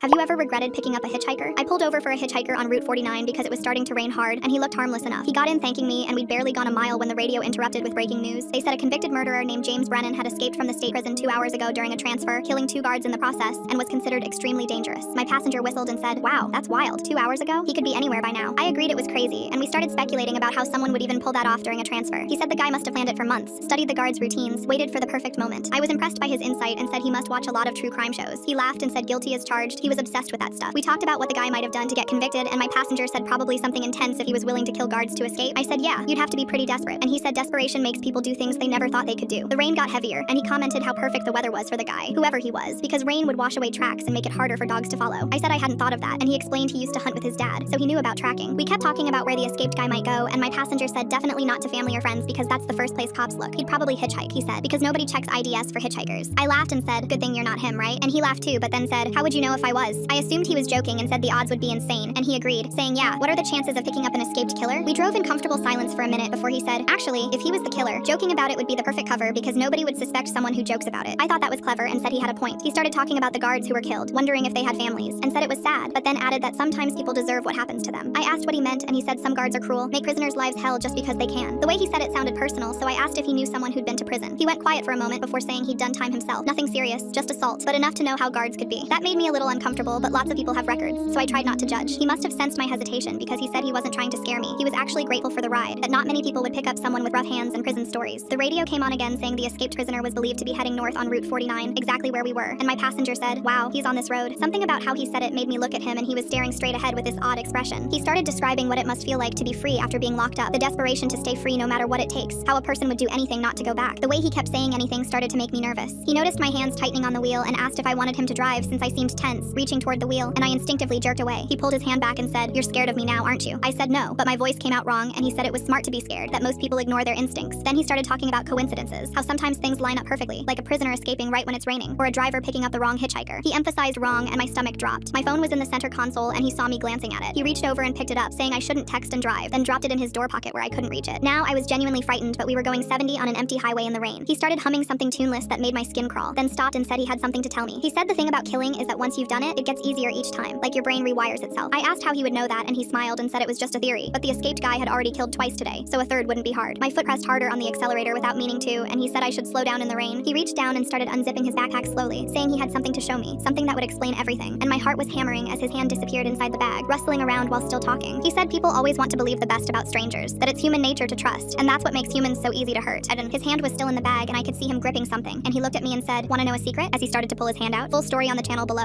Have you ever regretted picking up a hitchhiker? I pulled over for a hitchhiker on Route 49 because it was starting to rain hard, and he looked harmless enough. He got in thanking me, and we'd barely gone a mile when the radio interrupted with breaking news. They said a convicted murderer named James Brennan had escaped from the state prison 2 hours ago during a transfer, killing 2 guards in the process, and was considered extremely dangerous. My passenger whistled and said, "Wow, that's wild. 2 hours ago? He could be anywhere by now." I agreed it was crazy, and we started speculating about how someone would even pull that off during a transfer. He said the guy must have planned it for months, studied the guards' routines, waited for the perfect moment. I was impressed by his insight and said he must watch a lot of true crime shows. He laughed and said guilty as charged. He was obsessed with that stuff. We talked about what the guy might have done to get convicted, and my passenger said probably something intense if he was willing to kill guards to escape. I said, yeah, you'd have to be pretty desperate. And he said desperation makes people do things they never thought they could do. The rain got heavier, and he commented how perfect the weather was for the guy, whoever he was, because rain would wash away tracks and make it harder for dogs to follow. I said I hadn't thought of that, and he explained he used to hunt with his dad, so he knew about tracking. We kept talking about where the escaped guy might go, and my passenger said definitely not to family or friends because that's the first place cops look. He'd probably hitchhike, he said, because nobody checks IDs for hitchhikers. I laughed and said, good thing you're not him, right? And he laughed too, but then said, how would you know if I was? I assumed he was joking and said the odds would be insane, and he agreed, saying, yeah, what are the chances of picking up an escaped killer? We drove in comfortable silence for a minute before he said, actually, if he was the killer, joking about it would be the perfect cover because nobody would suspect someone who jokes about it. I thought that was clever and said he had a point. He started talking about the guards who were killed, wondering if they had families, and said it was sad, but then added that sometimes people deserve what happens to them. I asked what he meant, and he said some guards are cruel, make prisoners' lives hell just because they can. The way he said it sounded personal, so I asked if he knew someone who'd been to prison. He went quiet for a moment before saying he'd done time himself. Nothing serious, just assault, but enough to know how guards could be. That made me a little uncomfortable, but lots of people have records, so I tried not to judge. He must have sensed my hesitation because he said he wasn't trying to scare me. He was actually grateful for the ride, that not many people would pick up someone with rough hands and prison stories. The radio came on again saying the escaped prisoner was believed to be heading north on Route 49, exactly where we were, and my passenger said, wow, he's on this road. Something about how he said it made me look at him, and he was staring straight ahead with this odd expression. He started describing what it must feel like to be free after being locked up, the desperation to stay free no matter what it takes, how a person would do anything not to go back. The way he kept saying anything started to make me nervous. He noticed my hands tightening on the wheel and asked if I wanted him to drive since I seemed tense, reaching toward the wheel, and I instinctively jerked away. He pulled his hand back and said, you're scared of me now, aren't you? I said no, but my voice came out wrong, and he said it was smart to be scared, that most people ignore their instincts. Then he started talking about coincidences, how sometimes things line up perfectly, like a prisoner escaping right when it's raining, or a driver picking up the wrong hitchhiker. He emphasized wrong, and my stomach dropped. My phone was in the center console, and he saw me glancing at it. He reached over and picked it up, saying I shouldn't text and drive, then dropped it in his door pocket where I couldn't reach it. Now I was genuinely frightened, but we were going 70 on an empty highway in the rain. He started humming something tuneless that made my skin crawl, then stopped and said he had something to tell me. He said the thing about killing is that once you've done it, it gets easier each time, like your brain rewires itself. I asked how he would know that, and he smiled and said it was just a theory, but the escaped guy had already killed twice today, so a third wouldn't be hard. My foot pressed harder on the accelerator without meaning to, and he said I should slow down in the rain. He reached down and started unzipping his backpack slowly, saying he had something to show me, something that would explain everything, and my heart was hammering as his hand disappeared inside the bag, rustling around while still talking. He said people always want to believe the best about strangers, that it's human nature to trust, and that's what makes humans so easy to hurt. And his hand was still in the bag, and I could see him gripping something, and he looked at me and said, wanna know a secret? As he started to pull his hand out. Full story on the channel below.